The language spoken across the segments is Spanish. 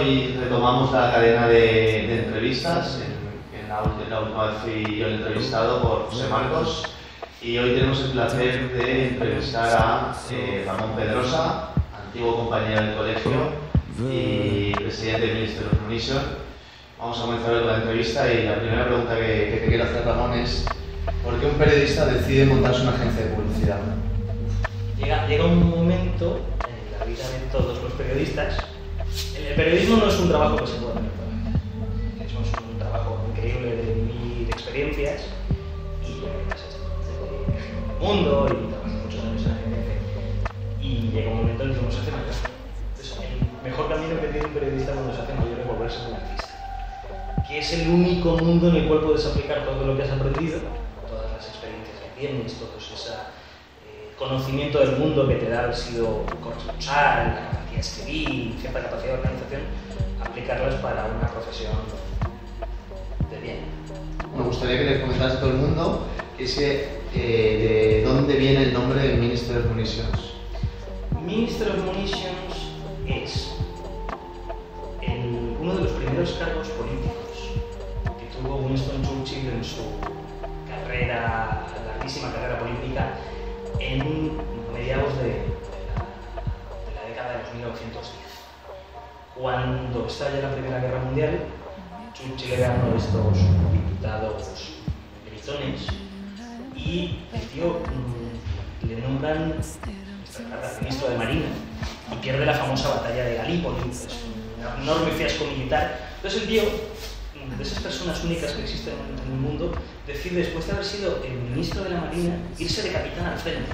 hoy retomamos la cadena de entrevistas. En la última vez fui yo el entrevistado por José Marcos y hoy tenemos el placer de entrevistar a Ramón Pedrosa, antiguo compañero del colegio y presidente del Ministry of Munitions. Vamos a comenzar con la entrevista y la primera pregunta que te quiero hacer, Ramón, es ¿por qué un periodista decide montarse una agencia de publicidad? Llega un momento en la vida de todos los periodistas. El periodismo no es un trabajo que se pueda hacer toda la vida. Es un trabajo increíble de mil experiencias y yo me pasé desde el mundo y trabajé muchos años en la agencia y llega un momento en el que uno se hace mayor. Entonces, el mejor camino que tiene un periodista cuando se hace mayor es volverse un artista, que es el único mundo en el cual puedes aplicar todo lo que has aprendido, todas las experiencias que tienes, todo ese conocimiento del mundo que te da haber sido corresponsal, la capacidad de escribir, cierta capacidad de organización, aplicarlas para una profesión de bien. Me gustaría que le comentaras a todo el mundo de dónde viene el nombre del Ministry of Munitions. Ministry of Munitions es uno de los primeros cargos políticos que tuvo Winston Churchill en su larguísima carrera política en mediados de la década de los 1910. Cuando estalla la Primera Guerra Mundial, Churchill era uno de estos diputados gritones y el tío le nombran ministro de Marina y pierde la famosa batalla de Galípoli, es un enorme fiasco militar. Entonces el tío, de esas personas únicas que existen en el mundo, decide, después de haber sido el ministro de la Marina, irse de capitán al frente.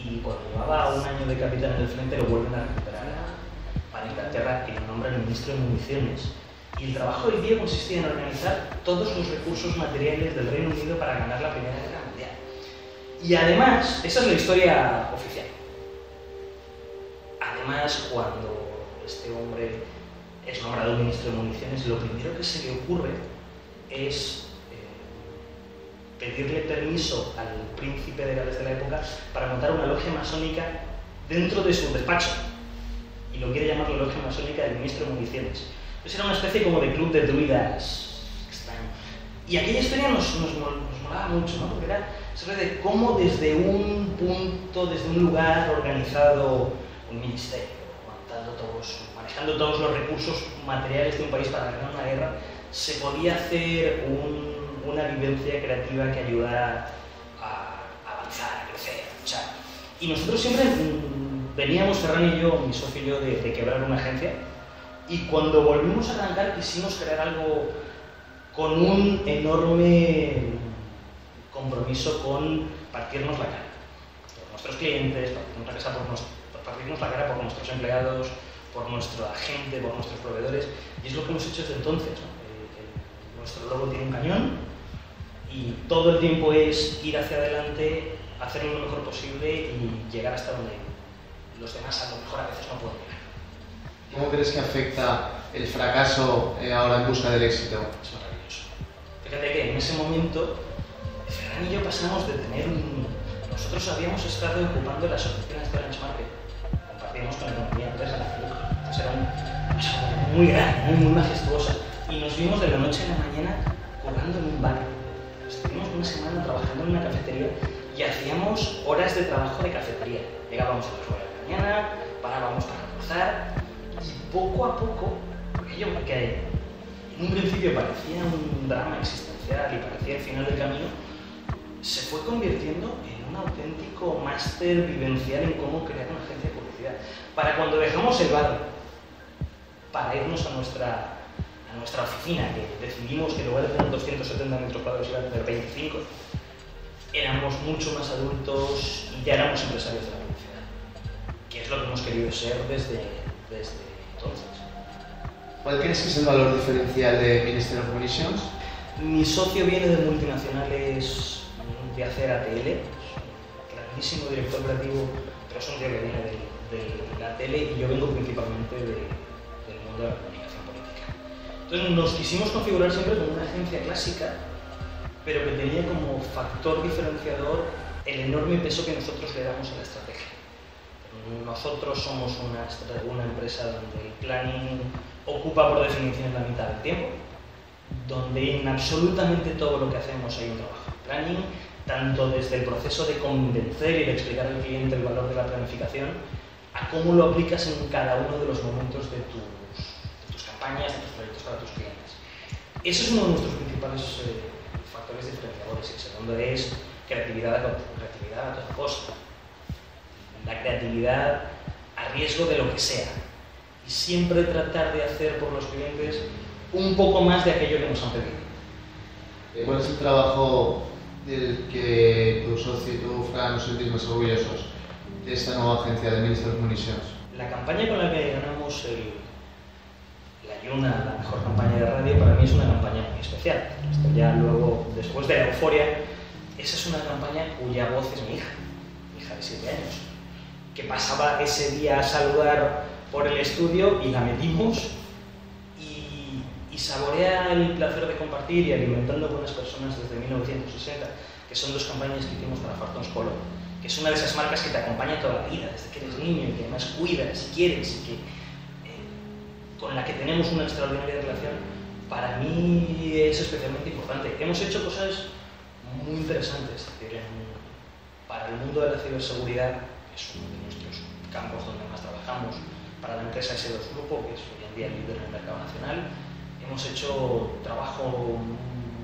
Y cuando llevaba un año de capitán en el frente, lo vuelven a recuperar para Inglaterra y lo nombran ministro de Municiones. Y el trabajo del tío consistía en organizar todos los recursos materiales del Reino Unido para ganar la Primera Guerra Mundial. Y además, esa es la historia oficial. Además, cuando este hombre es nombrado ministro de Municiones, lo primero que se le ocurre es pedirle permiso al príncipe de Gales de la época para montar una logia masónica dentro de su despacho. Y lo quiere llamar la logia masónica del ministro de Municiones. Entonces era una especie como de club de druidas extraño. Y aquella historia nos molaba mucho, ¿no? Porque era sobre cómo desde un punto, desde un lugar organizado, un ministerio, manejando todos los recursos materiales de un país para ganar una guerra, se podía hacer una vivencia creativa que ayudara a avanzar, a crecer, a luchar. Y nosotros siempre veníamos, Ferran y yo, mi socio y yo, de quebrar una agencia, y cuando volvimos a arrancar quisimos crear algo con un enorme compromiso con partirnos la cara por nuestros clientes, partirnos la cara por nuestros empleados, por nuestra gente, por nuestros proveedores, y es lo que hemos hecho desde entonces, ¿no? Nuestro logo tiene un cañón y todo el tiempo es ir hacia adelante, hacerlo lo mejor posible y llegar hasta donde los demás a lo mejor a veces no pueden llegar. ¿Cómo crees que afecta el fracaso ahora en busca del éxito? Es maravilloso. Fíjate que en ese momento, Ferran y yo pasamos de tener nosotros habíamos estado ocupando las oficinas de Orange Market, compartíamos con la compañía empresa, entonces era una cosa muy grande, muy majestuosa, y nos vimos de la noche a la mañana currando en un bar. Estuvimos una semana trabajando en una cafetería y hacíamos horas de trabajo de cafetería. Llegábamos a las 9 de la mañana, parábamos para almorzar y poco a poco, aquello que en un principio parecía un drama existencial y parecía el final del camino, se fue convirtiendo en un auténtico máster vivencial en cómo crear una agencia de publicidad. Para cuando dejamos el bar, para irnos a nuestra oficina, que decidimos que en lugar de tener 270 metros cuadrados iba a tener 25, éramos mucho más adultos y ya éramos empresarios de la publicidad, que es lo que hemos querido ser desde entonces. ¿Cuál crees que es el valor diferencial de Ministry of Munitions? Mi socio viene de multinacionales de hacer ATL, grandísimo director creativo, pero es un tío que viene de la tele y yo vengo principalmente del mundo de la comunicación política. Entonces nos quisimos configurar siempre como una agencia clásica, pero que tenía como factor diferenciador el enorme peso que nosotros le damos a la estrategia. Nosotros somos una empresa donde el planning ocupa por definición la mitad del tiempo, donde en absolutamente todo lo que hacemos hay un trabajo de planning, tanto desde el proceso de convencer y de explicar al cliente el valor de la planificación, a cómo lo aplicas en cada uno de los momentos de tus campañas, de tus proyectos para tus clientes. Ese es uno de nuestros principales factores diferenciadores. El segundo es creatividad a toda costa. La creatividad a riesgo de lo que sea. Y siempre tratar de hacer por los clientes un poco más de aquello que nos han pedido. ¿Cuál es el trabajo del que tu socio y tú, Fran, nos sentís más orgullosos de esta nueva agencia de Ministers Munitions? La campaña con la que ganamos la Yuna, la mejor campaña de radio, para mí es una campaña muy especial. Esto ya luego, después de la euforia, esa es una campaña cuya voz es mi hija de 7 años, que pasaba ese día a saludar por el estudio y la metimos y saborea el placer de compartir y alimentando buenas personas desde 1960, que son 2 campañas que hicimos para Fartons Polo, que es una de esas marcas que te acompaña toda la vida, desde que eres niño y que además cuidas y quieres y que con la que tenemos una extraordinaria relación. Para mí es especialmente importante. Hemos hecho cosas muy interesantes, es decir, para el mundo de la ciberseguridad, que es uno de nuestros campos donde más trabajamos, para la empresa S2 Grupo, que es hoy en día el líder en el mercado nacional, hemos hecho trabajo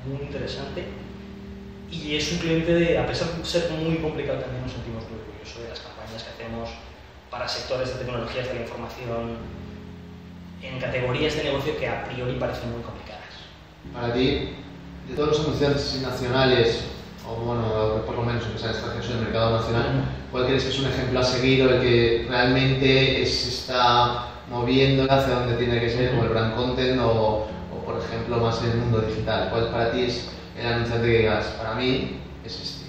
muy interesante y es un cliente, a pesar de ser muy complicado, también nos sentimos muy orgullosos de las campañas que hacemos para sectores de tecnologías de la información en categorías de negocio que a priori parecen muy complicadas. Para ti, de todos los anunciantes nacionales, o bueno, por lo menos empresarios extranjeros en el mercado nacional, ¿cuál crees que es un ejemplo a seguir o el que realmente se está moviendo hacia donde tiene que ser, como el brand content o por ejemplo, más en el mundo digital? ¿Cuál para ti es el anunciante que digas, para mí es este?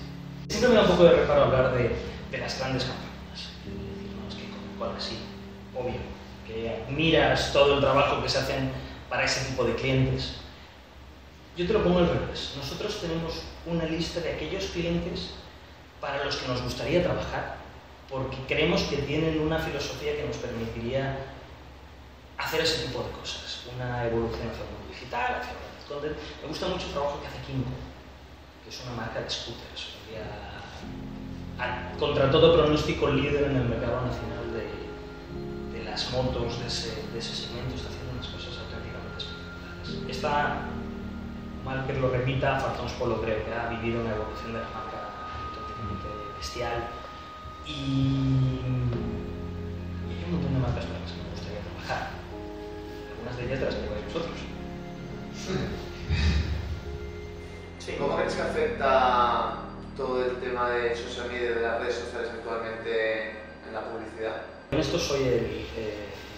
Siempre me da un poco de reparo hablar de las grandes campañas. No, es que Coca-Cola sí, obvio, que miras todo el trabajo que se hacen para ese tipo de clientes. Yo te lo pongo al revés. Nosotros tenemos una lista de aquellos clientes para los que nos gustaría trabajar, porque creemos que tienen una filosofía que nos permitiría hacer ese tipo de cosas. Una evolución hacia el mundo digital, hacia el brand content. Me gusta mucho el trabajo que hace Kimco, que es una marca de scooters. Hoy en día, contra todo pronóstico, líder en el mercado nacional de las motos de ese segmento, está haciendo unas cosas auténticamente espectaculares. Esta, mal que lo repita, Fartons Polo creo que ha vivido una evolución de la marca auténticamente bestial y hay un montón de marcas para las que me gustaría trabajar. Algunas de ellas de las que lleváis vosotros. Sí. ¿Cómo crees que afecta todo el tema de social media, de las redes sociales actualmente en la publicidad? En esto soy el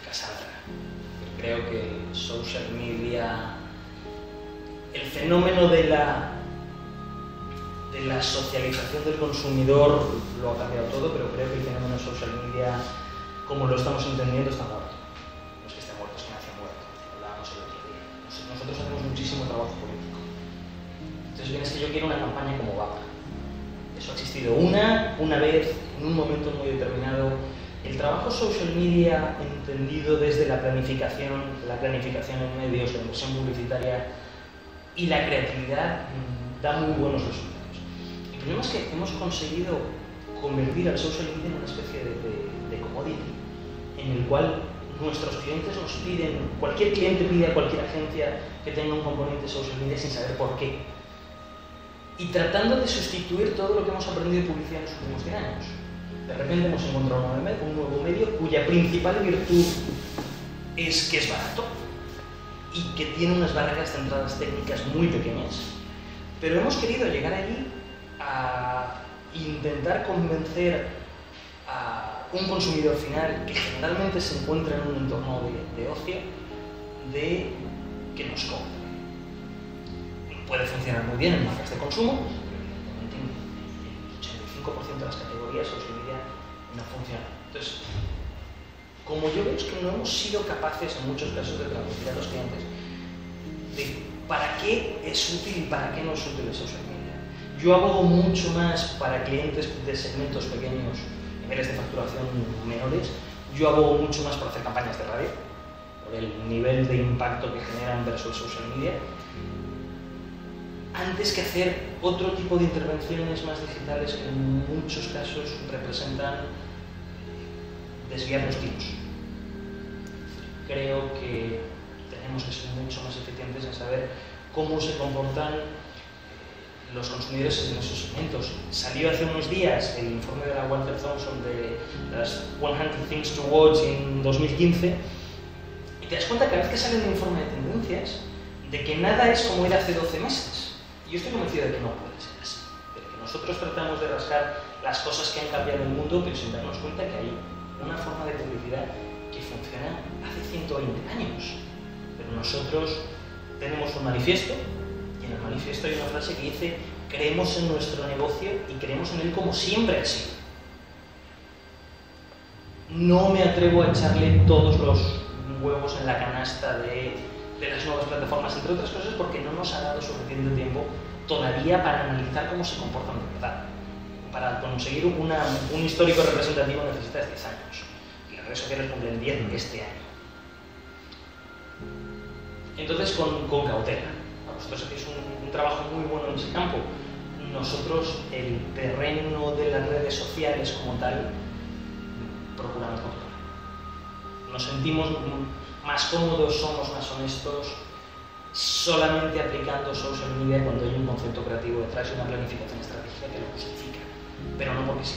Cassandra. Creo que el social media, el fenómeno de la socialización del consumidor lo ha cambiado todo, pero creo que el fenómeno social media, como lo estamos entendiendo, está muerto. No es que esté muerto, es que nace muerto. Hablábamos el otro día. Nosotros hacemos muchísimo trabajo político. Entonces, bien, es que yo quiero una campaña como VAPA. Eso ha existido una vez, en un momento muy determinado. El trabajo social media, entendido desde la planificación en medios, la inversión publicitaria y la creatividad, da muy buenos resultados. El problema es que hemos conseguido convertir al social media en una especie de commodity, en el cual nuestros clientes nos piden, cualquier cliente pide a cualquier agencia que tenga un componente social media sin saber por qué. Y tratando de sustituir todo lo que hemos aprendido de publicidad en los últimos 100 años. De repente hemos encontrado un nuevo medio cuya principal virtud es que es barato y que tiene unas barreras de entradas técnicas muy pequeñas. Pero hemos querido llegar allí a intentar convencer a un consumidor final que generalmente se encuentra en un entorno de ocio de que nos compre. Puede funcionar muy bien en marcas de consumo, pero evidentemente en el 85% de las categorías social media no funciona. Entonces, como yo veo es que no hemos sido capaces en muchos casos de transmitir a los clientes de para qué es útil y para qué no es útil el social media. Yo abogo mucho más para clientes de segmentos pequeños en niveles de facturación menores. Yo abogo mucho más por hacer campañas de radio, por el nivel de impacto que generan versus social media, antes que hacer otro tipo de intervenciones más digitales que en muchos casos representan desviar los tiros. Creo que tenemos que ser mucho más eficientes en saber cómo se comportan los consumidores en esos segmentos. Salió hace unos días el informe de la Walter Thompson de las 100 Things to Watch en 2015 y te das cuenta cada vez que sale un informe de tendencias de que nada es como era hace 12 meses. Y yo estoy convencido de que no puede ser así, de que nosotros tratamos de rascar las cosas que han cambiado en el mundo, pero sin darnos cuenta que hay una forma de publicidad que funciona hace 120 años. Pero nosotros tenemos un manifiesto, y en el manifiesto hay una frase que dice: creemos en nuestro negocio y creemos en él como siempre ha sido. No me atrevo a echarle todos los huevos en la canasta de las nuevas plataformas, entre otras cosas porque no nos ha dado suficiente tiempo todavía para analizar cómo se comportan de verdad. Para conseguir un histórico representativo necesitas 10 años. Y las redes sociales cumplen 10 este año. Entonces, con cautela. Vosotros hacéis un trabajo muy bueno en ese campo. Nosotros, el terreno de las redes sociales como tal, procuramos controlar. Nos sentimos más cómodos, somos más honestos, solamente aplicando social media cuando hay un concepto creativo detrás y una planificación estratégica que lo justifica, pero no porque sí.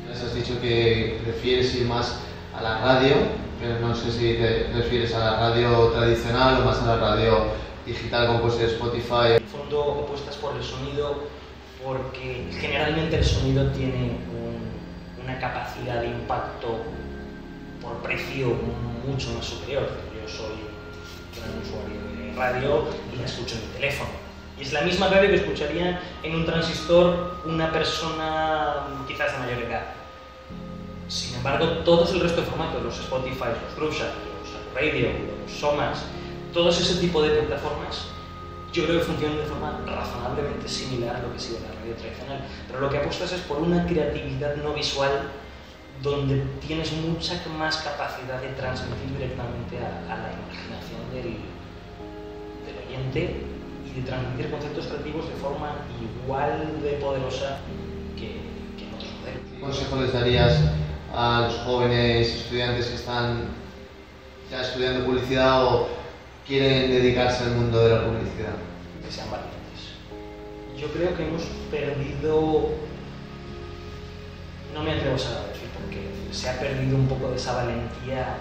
Has dicho que prefieres ir más a la radio, pero no sé si te refieres a la radio tradicional o más a la radio digital como puede ser Spotify. En el fondo apuestas por el sonido porque generalmente el sonido tiene una capacidad de impacto por precio mucho más superior. Yo soy un gran usuario de radio y la escucho en mi teléfono. Y es la misma radio que escucharía en un transistor una persona quizás de mayor edad. Sin embargo, todos el resto de formatos, los Spotify, los Groovesack, los Radio, los Somas, todos ese tipo de plataformas, yo creo que funcionan de forma razonablemente similar a lo que sigue la radio tradicional. Pero lo que apuestas es por una creatividad no visual donde tienes mucha más capacidad de transmitir directamente a la imaginación del oyente y de transmitir conceptos creativos de forma igual de poderosa que en otros modelos. ¿Qué consejo les darías a los jóvenes estudiantes que están ya estudiando publicidad o quieren dedicarse al mundo de la publicidad? Que sean valientes. Yo creo que hemos perdido, no me atrevo a saber decir porque se ha perdido un poco de esa valentía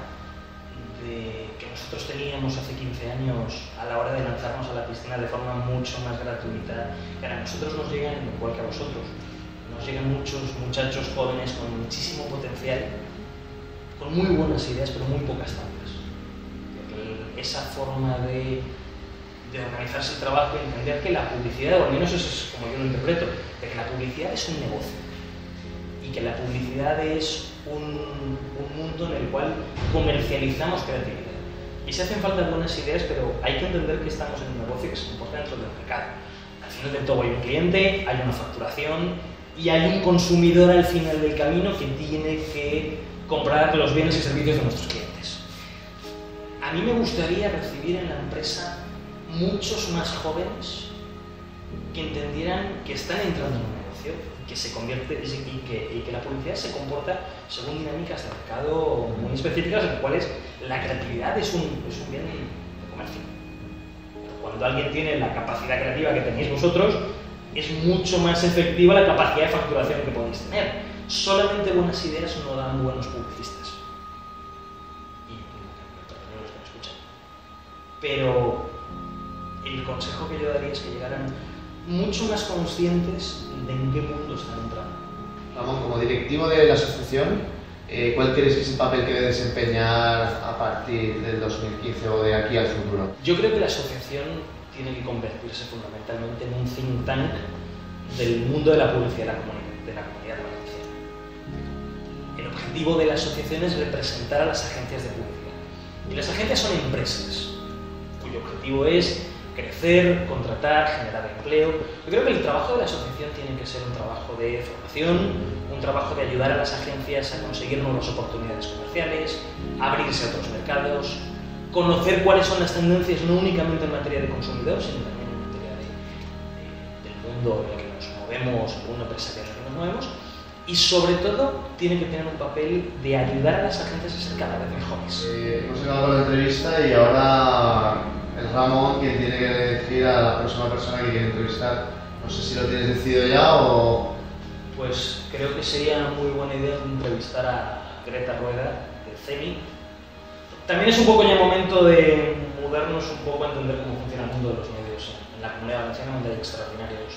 que nosotros teníamos hace 15 años a la hora de lanzarnos a la piscina de forma mucho más gratuita. Que a nosotros nos llegan, igual que a vosotros, nos llegan muchos muchachos jóvenes con muchísimo potencial, con muy buenas ideas pero muy pocas tablas. Esa forma de organizarse el trabajo y entender que la publicidad, o al menos eso es como yo lo interpreto, de que la publicidad es un negocio y que la publicidad es un mundo en el cual comercializamos creatividad. Y se hacen falta buenas ideas, pero hay que entender que estamos en un negocio que se comporta dentro del mercado. Al final del todo hay un cliente, hay una facturación y hay un consumidor al final del camino que tiene que comprar los bienes y servicios de nuestros clientes. A mí me gustaría recibir en la empresa muchos más jóvenes que entendieran que están entrando en un negocio, que se convierte y que la publicidad se comporta según dinámicas de mercado muy específicas, en las cuales la creatividad es un bien de comercio. Pero cuando alguien tiene la capacidad creativa que tenéis vosotros, es mucho más efectiva la capacidad de facturación que podéis tener. Solamente buenas ideas no dan buenos publicistas. Pero el consejo que yo daría es que llegaran mucho más conscientes de en qué mundo están entrando. Ramón, como directivo de la asociación, ¿cuál crees que es el papel que debe desempeñar a partir del 2015 o de aquí al futuro? Yo creo que la asociación tiene que convertirse fundamentalmente en un think tank del mundo de la publicidad de la comunidad valenciana. El objetivo de la asociación es representar a las agencias de publicidad. Y las agencias son empresas cuyo objetivo es crecer, contratar, generar empleo. Yo creo que el trabajo de la asociación tiene que ser un trabajo de formación, un trabajo de ayudar a las agencias a conseguir nuevas oportunidades comerciales, abrirse a otros mercados, conocer cuáles son las tendencias no únicamente en materia de consumidor, sino también en materia del mundo en el que nos movemos, el mundo empresarial en el que nos movemos, y sobre todo tiene que tener un papel de ayudar a las agencias a ser cada vez mejores. Hemos acabado con la entrevista y ahora es Ramón quien tiene que decir a la próxima persona que quiere entrevistar. No sé si lo tienes decidido ya o... Pues creo que sería una muy buena idea entrevistar a Greta Rueda de CEMI. También es un poco ya momento de mudarnos un poco a entender cómo funciona el mundo de los medios en la Comunidad Valenciana, donde hay extraordinarios